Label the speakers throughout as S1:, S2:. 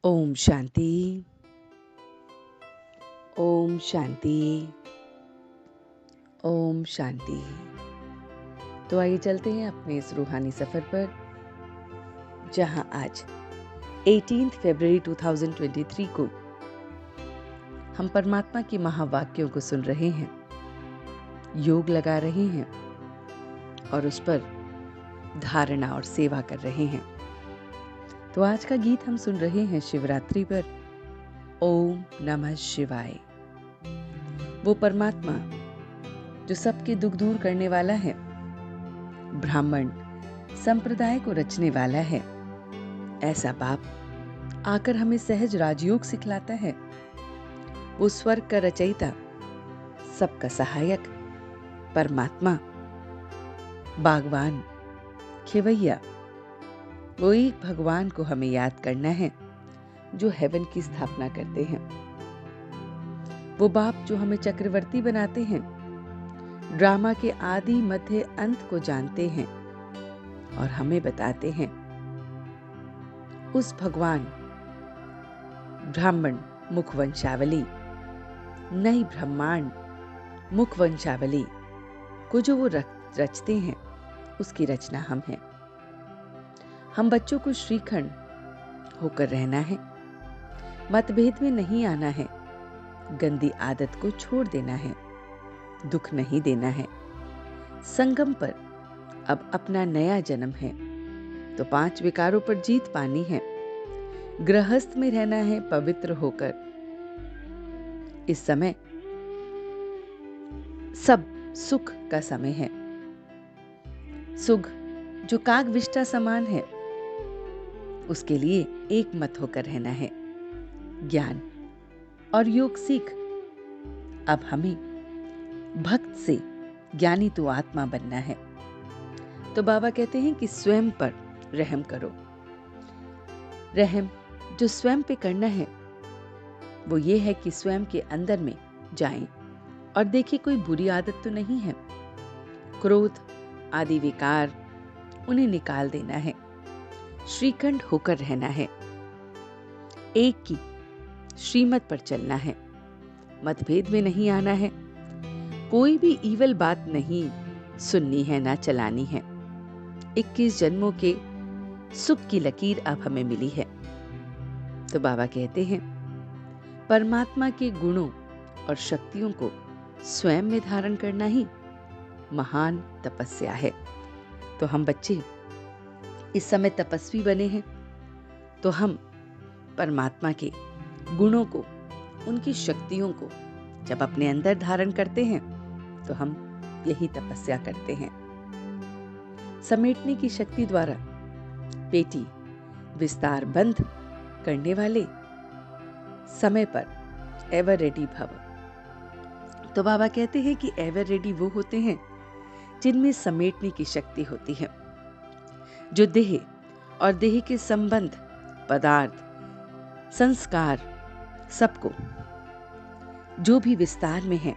S1: ओम शांति। ओम शांति। ओम शांति। तो आइए चलते हैं अपने इस रूहानी सफर पर, जहां आज 18 फरवरी 2023 को हम परमात्मा की महावाक्यों को सुन रहे हैं, योग लगा रहे हैं और उस पर धारणा और सेवा कर रहे हैं। तो आज का गीत हम सुन रहे हैं शिवरात्रि पर, ओम नमः शिवाय। वो परमात्मा जो सबके दुख दूर करने वाला है, ब्राह्मण संप्रदाय को रचने वाला है, ऐसा बाप आकर हमें सहज राजयोग सिखलाता है। वो स्वर्ग का रचयिता, सबका सहायक परमात्मा, बागवान, खेवैया, वो एक भगवान को हमें याद करना है जो हेवन की स्थापना करते हैं। वो बाप जो हमें चक्रवर्ती बनाते हैं, ड्रामा के आदि मध्य अंत को जानते हैं और हमें बताते हैं उस भगवान ब्राह्मण मुखवंशावली, नई ब्रह्मांड मुखवंशावली को जो वो रचते हैं, उसकी रचना हम हैं। हम बच्चों को श्रीखंड होकर रहना है, मतभेद में नहीं आना है, गंदी आदत को छोड़ देना है, दुख नहीं देना है। संगम पर अब अपना नया जन्म है, तो 5 विकारों पर जीत पानी है। गृहस्थ में रहना है पवित्र होकर। इस समय सब सुख का समय है। सुख जो कागविष्टा समान है, उसके लिए एक मत होकर रहना है। ज्ञान और योग सीख। अब हमें भक्त से ज्ञानी तो आत्मा बनना है। तो बाबा कहते हैं कि स्वयं पर रहम करो। रहम जो स्वयं पे करना है, वो ये है कि स्वयं के अंदर में जाएं और देखिए कोई बुरी आदत तो नहीं है। क्रोध आदि विकार, उन्हें निकाल देना है। श्रीखंड होकर रहना है। एक की श्रीमत पर चलना है। मतभेद में नहीं आना है। कोई भी ईवल बात नहीं सुननी है, ना चलानी है। 21 जन्मों के सुख की लकीर अब हमें मिली है। तो बाबा कहते हैं परमात्मा के गुणों और शक्तियों को स्वयं में धारण करना ही महान तपस्या है। तो हम बच्चे इस समय तपस्वी बने हैं, तो हम परमात्मा के गुणों को, उनकी शक्तियों को जब अपने अंदर धारण करते हैं, तो हम यही तपस्या करते हैं। समेटने की शक्ति द्वारा पेटी विस्तार बंद करने वाले समय पर एवर रेडी भव। तो बाबा कहते हैं कि एवर रेडी वो होते हैं जिनमें समेटने की शक्ति होती है, जो देह और देह के संबंध, पदार्थ, संस्कार, सबको जो भी विस्तार में है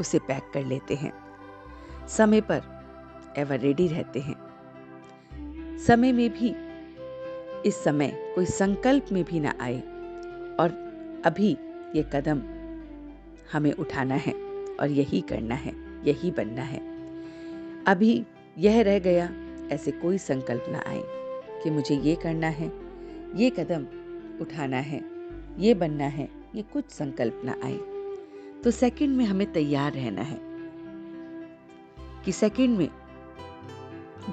S1: उसे पैक कर लेते हैं। समय पर एवर रेडी रहते हैं। समय में भी, इस समय कोई संकल्प में भी ना आए और अभी ये कदम हमें उठाना है और यही करना है, यही बनना है। अभी यह रह गया, ऐसे कोई संकल्प ना आए कि मुझे ये करना है, ये कदम उठाना है, ये बनना है, ये कुछ संकल्प ना आए। तो सेकंड में हमें तैयार रहना है कि सेकंड में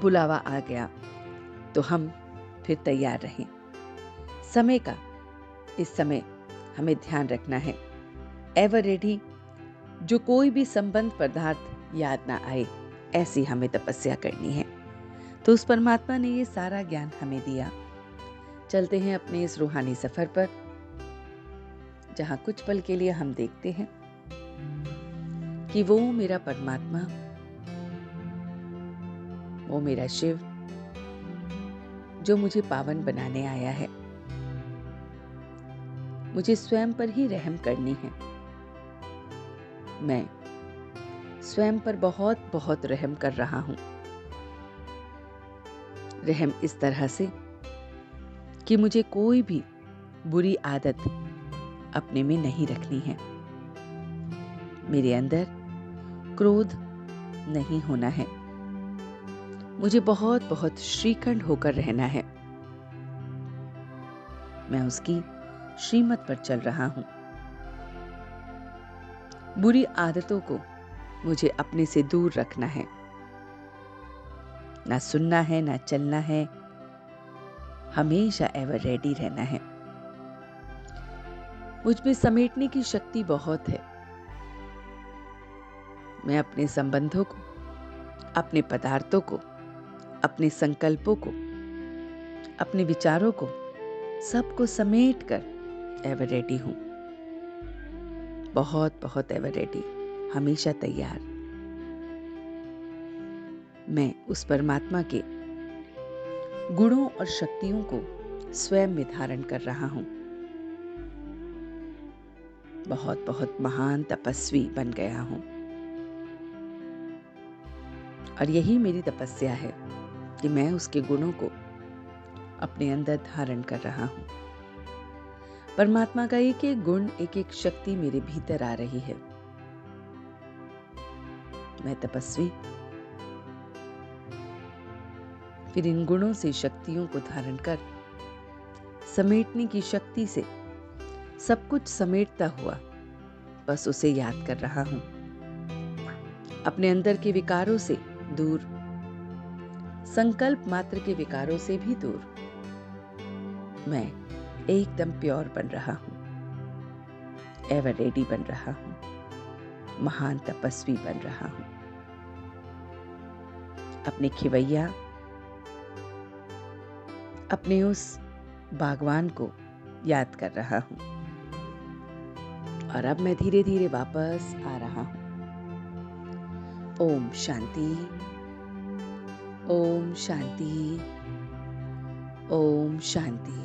S1: बुलावा आ गया तो हम फिर तैयार रहें। समय का इस समय हमें ध्यान रखना है। एवर रेडी, जो कोई भी संबंध पदार्थ याद ना आए, ऐसी हमें तपस्या करनी है। तो उस परमात्मा ने ये सारा ज्ञान हमें दिया। चलते हैं अपने इस रूहानी सफर पर, जहां कुछ पल के लिए हम देखते हैं कि वो मेरा परमात्मा, वो मेरा शिव, जो मुझे पावन बनाने आया है, मुझे स्वयं पर ही रहम करनी है। मैं स्वयं पर बहुत बहुत रहम कर रहा हूं। रहम इस तरह से कि मुझे कोई भी बुरी आदत अपने में नहीं रखनी है। मेरे अंदर क्रोध नहीं होना है। मुझे बहुत बहुत श्रीखंड होकर रहना है। मैं उसकी श्रीमत पर चल रहा हूं। बुरी आदतों को मुझे अपने से दूर रखना है। ना सुनना है, ना चलना है, हमेशा एवर रेडी रहना है। मुझ में समेटने की शक्ति बहुत है। मैं अपने संबंधों को, अपने पदार्थों को, अपने संकल्पों को, अपने विचारों को, सबको समेट कर एवर रेडी हूं। बहुत बहुत एवर रेडी, हमेशा तैयार। मैं उस परमात्मा के गुणों और शक्तियों को स्वयं में धारण कर रहा हूं। बहुत बहुत महान तपस्वी बन गया हूं। और यही मेरी तपस्या है कि मैं उसके गुणों को अपने अंदर धारण कर रहा हूं। परमात्मा का एक एक गुण, एक एक शक्ति मेरे भीतर आ रही है। मैं तपस्वी फिर इन गुणों से, शक्तियों को धारण कर समेटने की शक्ति से सब कुछ समेटता हुआ बस उसे याद कर रहा हूं। अपने अंदर के विकारों से दूर, संकल्प मात्र के विकारों से भी दूर, मैं एकदम प्योर बन रहा हूं, एवर रेडी बन रहा हूं, महान तपस्वी बन रहा हूं। अपने खिवैया, अपने उस बागवान को याद कर रहा हूं। और अब मैं धीरे धीरे वापस आ रहा हूं। ओम शांति, ओम शांति, ओम शांति।